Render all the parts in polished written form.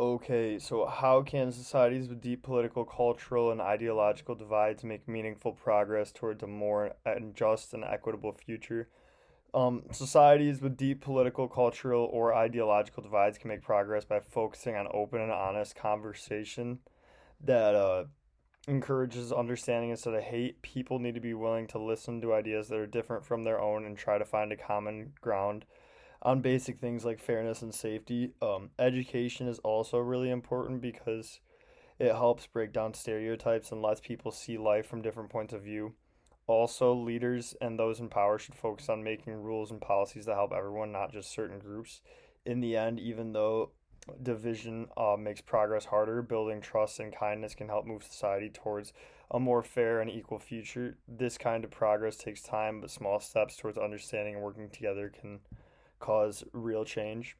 Okay, so how can societies with deep political, cultural, and ideological divides make meaningful progress towards a more just and equitable future? Societies with deep political, cultural, or ideological divides can make progress by focusing on open and honest conversation that encourages understanding instead of hate. People need to be willing to listen to ideas that are different from their own and try to find a common ground on basic things like fairness and safety. Education is also really important because it helps break down stereotypes and lets people see life from different points of view. Also, leaders and those in power should focus on making rules and policies that help everyone, not just certain groups. In the end, even though division makes progress harder, building trust and kindness can help move society towards a more fair and equal future. This kind of progress takes time, but small steps towards understanding and working together can cause real change.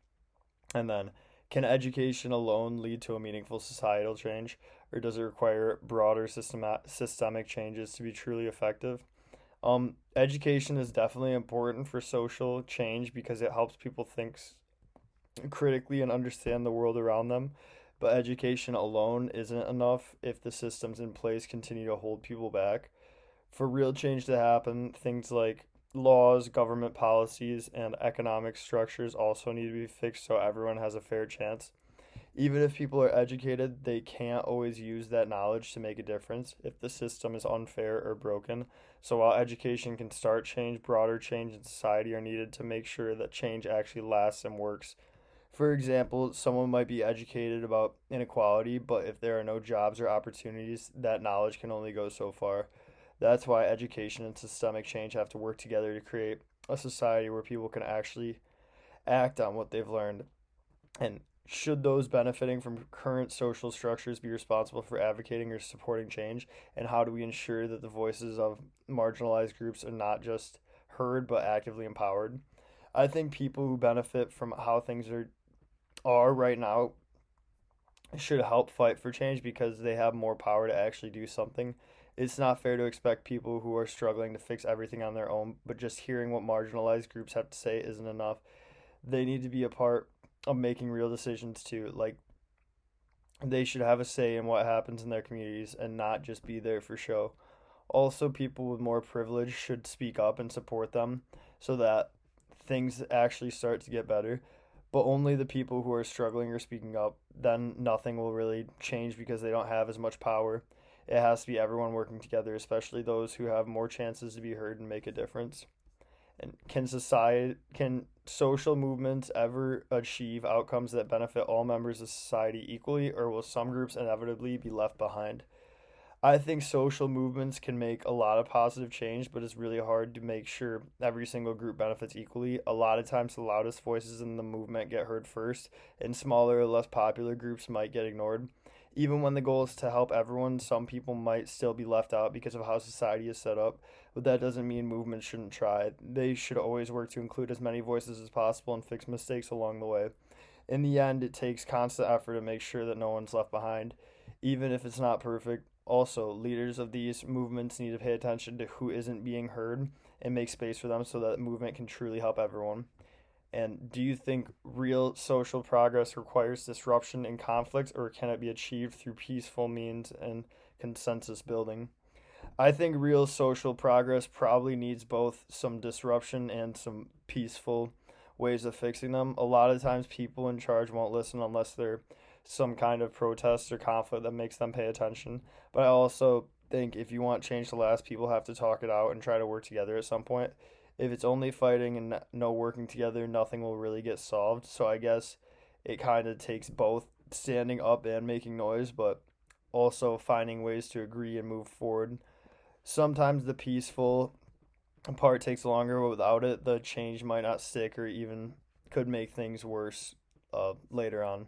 And then, can education alone lead to a meaningful societal change, or does it require broader systemic changes to be truly effective? Education is definitely important for social change because it helps people think critically and understand the world around them. But education alone isn't enough if the systems in place continue to hold people back. For real change to happen, things like laws, government policies, and economic structures also need to be fixed so everyone has a fair chance. Even if people are educated, they can't always use that knowledge to make a difference if the system is unfair or broken. So while education can start change, broader change in society are needed to make sure that change actually lasts and works. For example, someone might be educated about inequality, but if there are no jobs or opportunities, that knowledge can only go so far. That's why education and systemic change have to work together to create a society where people can actually act on what they've learned. And should those benefiting from current social structures be responsible for advocating or supporting change? And how do we ensure that the voices of marginalized groups are not just heard but actively empowered? I think people who benefit from how things are right now should help fight for change because they have more power to actually do something. It's not fair to expect people who are struggling to fix everything on their own, but just hearing what marginalized groups have to say isn't enough. They need to be a part of making real decisions too. Like, they should have a say in what happens in their communities and not just be there for show. Also, people with more privilege should speak up and support them so that things actually start to get better. But only the people who are struggling are speaking up, then nothing will really change because they don't have as much power. It has to be everyone working together, especially those who have more chances to be heard and make a difference. And can social movements ever achieve outcomes that benefit all members of society equally, or will some groups inevitably be left behind? I think social movements can make a lot of positive change, but it's really hard to make sure every single group benefits equally. A lot of times, the loudest voices in the movement get heard first, and smaller or less popular groups might get ignored. Even when the goal is to help everyone, some people might still be left out because of how society is set up, but that doesn't mean movements shouldn't try. They should always work to include as many voices as possible and fix mistakes along the way. In the end, it takes constant effort to make sure that no one's left behind, even if it's not perfect. Also, leaders of these movements need to pay attention to who isn't being heard and make space for them so that the movement can truly help everyone. And do you think real social progress requires disruption and conflict, or can it be achieved through peaceful means and consensus building? I think real social progress probably needs both some disruption and some peaceful ways of fixing them. A lot of times, people in charge won't listen unless they're some kind of protest or conflict that makes them pay attention. But I also think if you want change to last, people have to talk it out and try to work together at some point. If it's only fighting and no working together, nothing will really get solved. So I guess it kind of takes both standing up and making noise, but also finding ways to agree and move forward. Sometimes the peaceful part takes longer, but without it, the change might not stick or even could make things worse later on.